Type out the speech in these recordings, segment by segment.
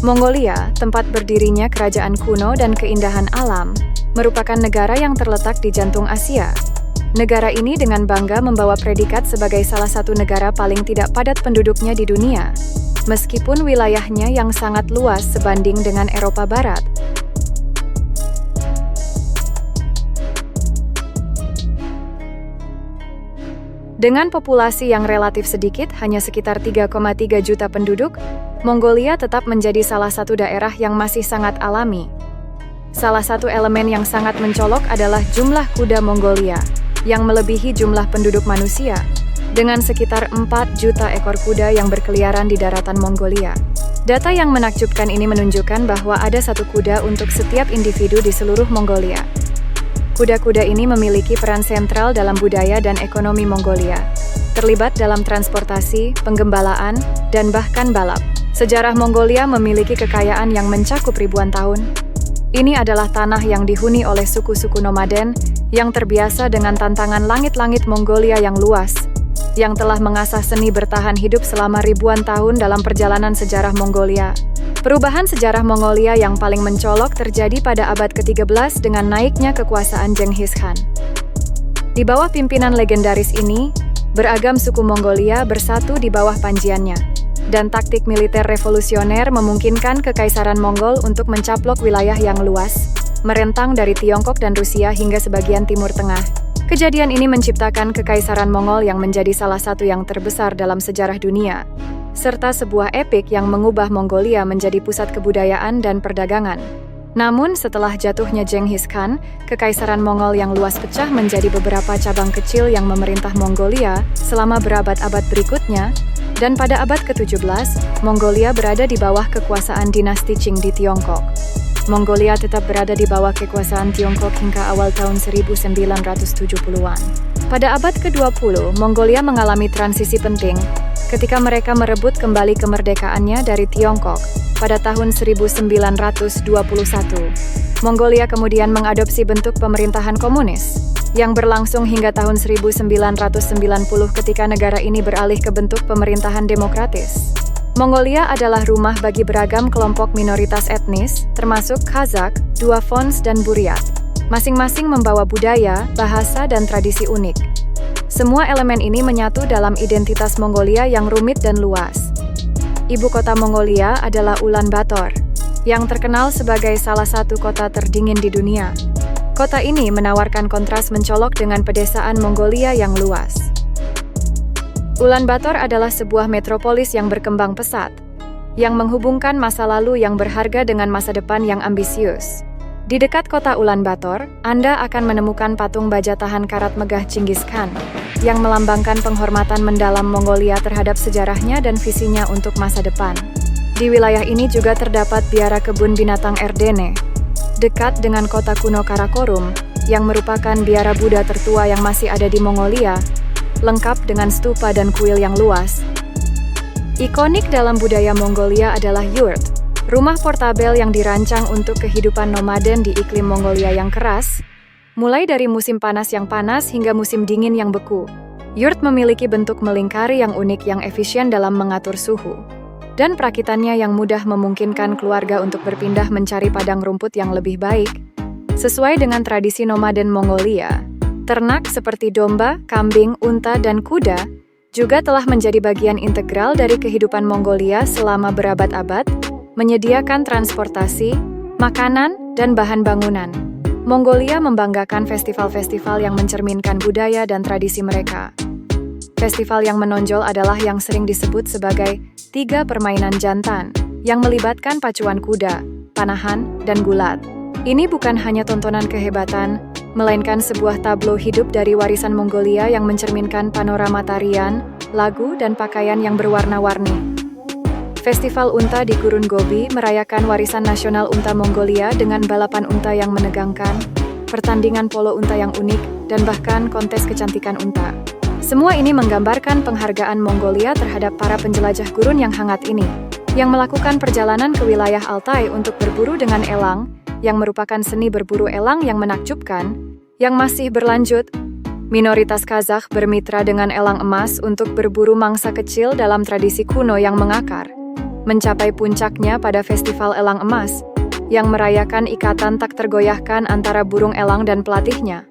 Mongolia, tempat berdirinya kerajaan kuno dan keindahan alam, merupakan negara yang terletak di jantung Asia. Negara ini dengan bangga membawa predikat sebagai salah satu negara paling tidak padat penduduknya di dunia, meskipun wilayahnya yang sangat luas sebanding dengan Eropa Barat. Dengan populasi yang relatif sedikit, hanya sekitar 3,3 juta penduduk, Mongolia tetap menjadi salah satu daerah yang masih sangat alami. Salah satu elemen yang sangat mencolok adalah jumlah kuda Mongolia, yang melebihi jumlah penduduk manusia, dengan sekitar 4 juta ekor kuda yang berkeliaran di daratan Mongolia. Data yang menakjubkan ini menunjukkan bahwa ada satu kuda untuk setiap individu di seluruh Mongolia. Kuda-kuda ini memiliki peran sentral dalam budaya dan ekonomi Mongolia, terlibat dalam transportasi, penggembalaan, dan bahkan balap. Sejarah Mongolia memiliki kekayaan yang mencakup ribuan tahun. Ini adalah tanah yang dihuni oleh suku-suku nomaden yang terbiasa dengan tantangan langit-langit Mongolia yang luas, yang telah mengasah seni bertahan hidup selama ribuan tahun dalam perjalanan sejarah Mongolia. Perubahan sejarah Mongolia yang paling mencolok terjadi pada abad ke-13 dengan naiknya kekuasaan Genghis Khan. Di bawah pimpinan legendaris ini, beragam suku Mongolia bersatu di bawah panjiannya, dan taktik militer revolusioner memungkinkan Kekaisaran Mongol untuk mencaplok wilayah yang luas, merentang dari Tiongkok dan Rusia hingga sebagian Timur Tengah. Kejadian ini menciptakan Kekaisaran Mongol yang menjadi salah satu yang terbesar dalam sejarah dunia, serta sebuah epik yang mengubah Mongolia menjadi pusat kebudayaan dan perdagangan. Namun setelah jatuhnya Genghis Khan, Kekaisaran Mongol yang luas pecah menjadi beberapa cabang kecil yang memerintah Mongolia selama berabad-abad berikutnya, dan pada abad ke-17, Mongolia berada di bawah kekuasaan dinasti Qing di Tiongkok. Mongolia tetap berada di bawah kekuasaan Tiongkok hingga awal tahun 1970-an. Pada abad ke-20, Mongolia mengalami transisi penting ketika mereka merebut kembali kemerdekaannya dari Tiongkok pada tahun 1921. Mongolia kemudian mengadopsi bentuk pemerintahan komunis yang berlangsung hingga tahun 1990 ketika negara ini beralih ke bentuk pemerintahan demokratis. Mongolia adalah rumah bagi beragam kelompok minoritas etnis, termasuk Kazakh, Duafons, dan Buryat. Masing-masing membawa budaya, bahasa, dan tradisi unik. Semua elemen ini menyatu dalam identitas Mongolia yang rumit dan luas. Ibu kota Mongolia adalah Ulaanbaatar, yang terkenal sebagai salah satu kota terdingin di dunia. Kota ini menawarkan kontras mencolok dengan pedesaan Mongolia yang luas. Ulaanbaatar adalah sebuah metropolis yang berkembang pesat, yang menghubungkan masa lalu yang berharga dengan masa depan yang ambisius. Di dekat kota Ulaanbaatar, Anda akan menemukan patung baja tahan karat megah Genghis Khan, yang melambangkan penghormatan mendalam Mongolia terhadap sejarahnya dan visinya untuk masa depan. Di wilayah ini juga terdapat biara kebun binatang Erdene, dekat dengan kota kuno Karakorum, yang merupakan biara Buddha tertua yang masih ada di Mongolia, lengkap dengan stupa dan kuil yang luas. Ikonik dalam budaya Mongolia adalah yurt, rumah portabel yang dirancang untuk kehidupan nomaden di iklim Mongolia yang keras, mulai dari musim panas yang panas hingga musim dingin yang beku. Yurt memiliki bentuk melingkari yang unik yang efisien dalam mengatur suhu, dan perakitannya yang mudah memungkinkan keluarga untuk berpindah mencari padang rumput yang lebih baik. Sesuai dengan tradisi nomaden Mongolia, ternak seperti domba, kambing, unta, dan kuda juga telah menjadi bagian integral dari kehidupan Mongolia selama berabad-abad, menyediakan transportasi, makanan, dan bahan bangunan. Mongolia membanggakan festival-festival yang mencerminkan budaya dan tradisi mereka. Festival yang menonjol adalah yang sering disebut sebagai 3 permainan jantan, yang melibatkan pacuan kuda, panahan, dan gulat. Ini bukan hanya tontonan kehebatan, melainkan sebuah tablo hidup dari warisan Mongolia yang mencerminkan panorama tarian, lagu, dan pakaian yang berwarna-warni. Festival Unta di Gurun Gobi merayakan warisan nasional unta Mongolia dengan balapan unta yang menegangkan, pertandingan polo unta yang unik, dan bahkan kontes kecantikan unta. Semua ini menggambarkan penghargaan Mongolia terhadap para penjelajah gurun yang hangat ini, yang melakukan perjalanan ke wilayah Altai untuk berburu dengan elang, yang merupakan seni berburu elang yang menakjubkan, yang masih berlanjut. Minoritas Kazakh bermitra dengan elang emas untuk berburu mangsa kecil dalam tradisi kuno yang mengakar. mencapai puncaknya pada Festival Elang Emas, yang merayakan ikatan tak tergoyahkan antara burung elang dan pelatihnya.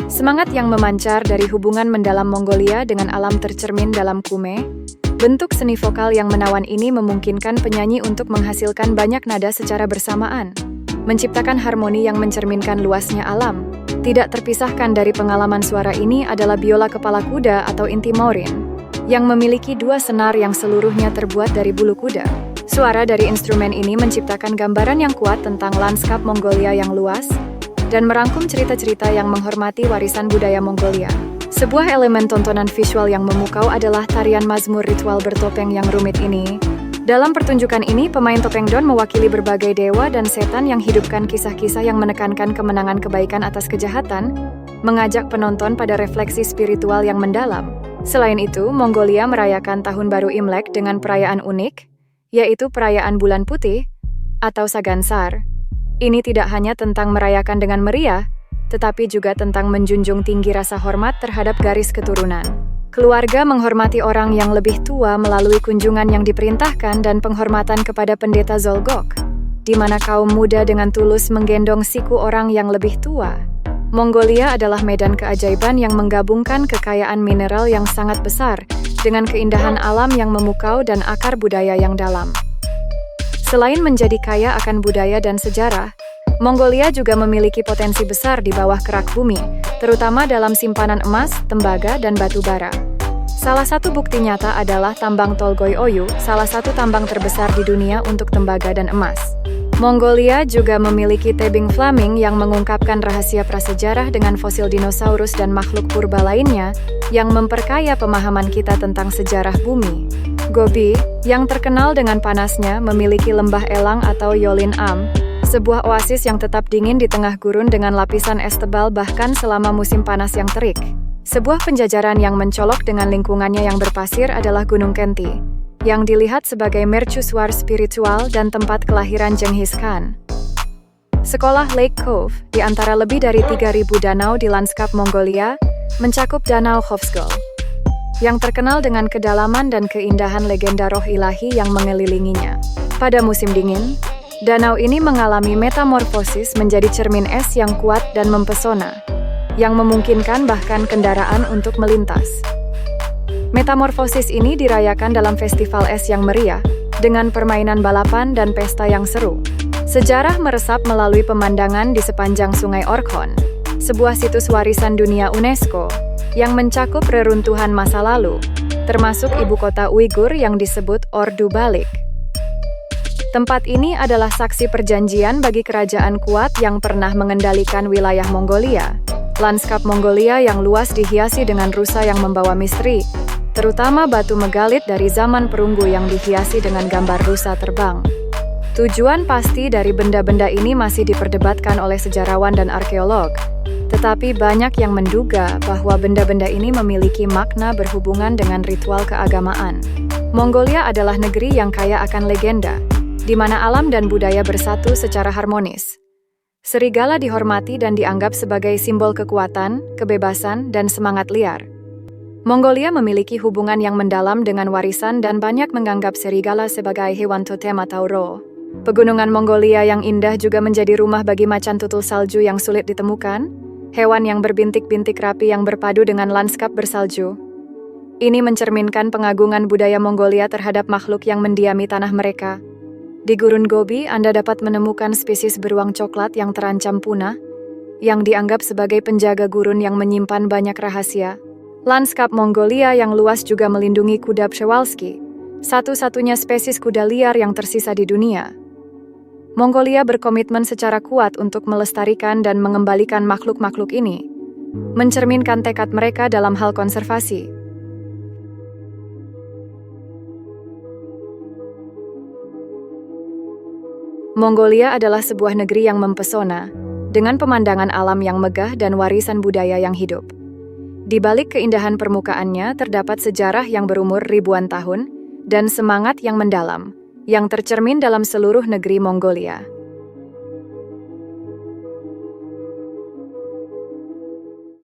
Semangat yang memancar dari hubungan mendalam Mongolia dengan alam tercermin dalam kume. Bentuk seni vokal yang menawan ini memungkinkan penyanyi untuk menghasilkan banyak nada secara bersamaan, menciptakan harmoni yang mencerminkan luasnya alam. Tidak terpisahkan dari pengalaman suara ini adalah biola kepala kuda atau inti maurin, yang memiliki dua senar yang seluruhnya terbuat dari bulu kuda. Suara dari instrumen ini menciptakan gambaran yang kuat tentang lanskap Mongolia yang luas, dan merangkum cerita-cerita yang menghormati warisan budaya Mongolia. Sebuah elemen tontonan visual yang memukau adalah tarian mazmur ritual bertopeng yang rumit ini. Dalam pertunjukan ini, pemain topeng Don mewakili berbagai dewa dan setan yang hidupkan kisah-kisah yang menekankan kemenangan kebaikan atas kejahatan, mengajak penonton pada refleksi spiritual yang mendalam. Selain itu, Mongolia merayakan Tahun Baru Imlek dengan perayaan unik, yaitu perayaan Bulan Putih atau Sagansar. Ini tidak hanya tentang merayakan dengan meriah, tetapi juga tentang menjunjung tinggi rasa hormat terhadap garis keturunan. Keluarga menghormati orang yang lebih tua melalui kunjungan yang diperintahkan dan penghormatan kepada pendeta Zolgok, di mana kaum muda dengan tulus menggendong siku orang yang lebih tua. Mongolia adalah medan keajaiban yang menggabungkan kekayaan mineral yang sangat besar dengan keindahan alam yang memukau dan akar budaya yang dalam. Selain menjadi kaya akan budaya dan sejarah, Mongolia juga memiliki potensi besar di bawah kerak bumi, terutama dalam simpanan emas, tembaga, dan batu bara. Salah satu bukti nyata adalah tambang Tolgoi Oyu, salah satu tambang terbesar di dunia untuk tembaga dan emas. Mongolia juga memiliki tebing Flaming yang mengungkapkan rahasia prasejarah dengan fosil dinosaurus dan makhluk purba lainnya, yang memperkaya pemahaman kita tentang sejarah bumi. Gobi, yang terkenal dengan panasnya, memiliki lembah elang atau Yolin Am, sebuah oasis yang tetap dingin di tengah gurun dengan lapisan es tebal bahkan selama musim panas yang terik. Sebuah penjajaran yang mencolok dengan lingkungannya yang berpasir adalah Gunung Kenti, yang dilihat sebagai mercusuar spiritual dan tempat kelahiran Genghis Khan. Sekolah Lake Cove, di antara lebih dari 3.000 danau di lanskap Mongolia, mencakup Danau Khovsgol, yang terkenal dengan kedalaman dan keindahan legenda roh ilahi yang mengelilinginya. Pada musim dingin, danau ini mengalami metamorfosis menjadi cermin es yang kuat dan mempesona, yang memungkinkan bahkan kendaraan untuk melintas. Metamorfosis ini dirayakan dalam festival es yang meriah, dengan permainan balapan dan pesta yang seru. Sejarah meresap melalui pemandangan di sepanjang Sungai Orkhon, sebuah situs warisan dunia UNESCO, yang mencakup reruntuhan masa lalu, termasuk ibu kota Uighur yang disebut Ordu Balik. Tempat ini adalah saksi perjanjian bagi kerajaan kuat yang pernah mengendalikan wilayah Mongolia. Lanskap Mongolia yang luas dihiasi dengan rusa yang membawa misteri, terutama batu megalit dari zaman perunggu yang dihiasi dengan gambar rusa terbang. Tujuan pasti dari benda-benda ini masih diperdebatkan oleh sejarawan dan arkeolog, tetapi banyak yang menduga bahwa benda-benda ini memiliki makna berhubungan dengan ritual keagamaan. Mongolia adalah negeri yang kaya akan legenda, di mana alam dan budaya bersatu secara harmonis. Serigala dihormati dan dianggap sebagai simbol kekuatan, kebebasan, dan semangat liar. Mongolia memiliki hubungan yang mendalam dengan warisan dan banyak menganggap serigala sebagai hewan totem atau roh. Pegunungan Mongolia yang indah juga menjadi rumah bagi macan tutul salju yang sulit ditemukan, hewan yang berbintik-bintik rapi yang berpadu dengan lanskap bersalju. Ini mencerminkan pengagungan budaya Mongolia terhadap makhluk yang mendiami tanah mereka. Di Gurun Gobi, Anda dapat menemukan spesies beruang coklat yang terancam punah, yang dianggap sebagai penjaga gurun yang menyimpan banyak rahasia. Lanskap Mongolia yang luas juga melindungi kuda Przewalski, satu-satunya spesies kuda liar yang tersisa di dunia. Mongolia berkomitmen secara kuat untuk melestarikan dan mengembalikan makhluk-makhluk ini, mencerminkan tekad mereka dalam hal konservasi. Mongolia adalah sebuah negeri yang mempesona, dengan pemandangan alam yang megah dan warisan budaya yang hidup. Di balik keindahan permukaannya terdapat sejarah yang berumur ribuan tahun dan semangat yang mendalam, yang tercermin dalam seluruh negeri Mongolia.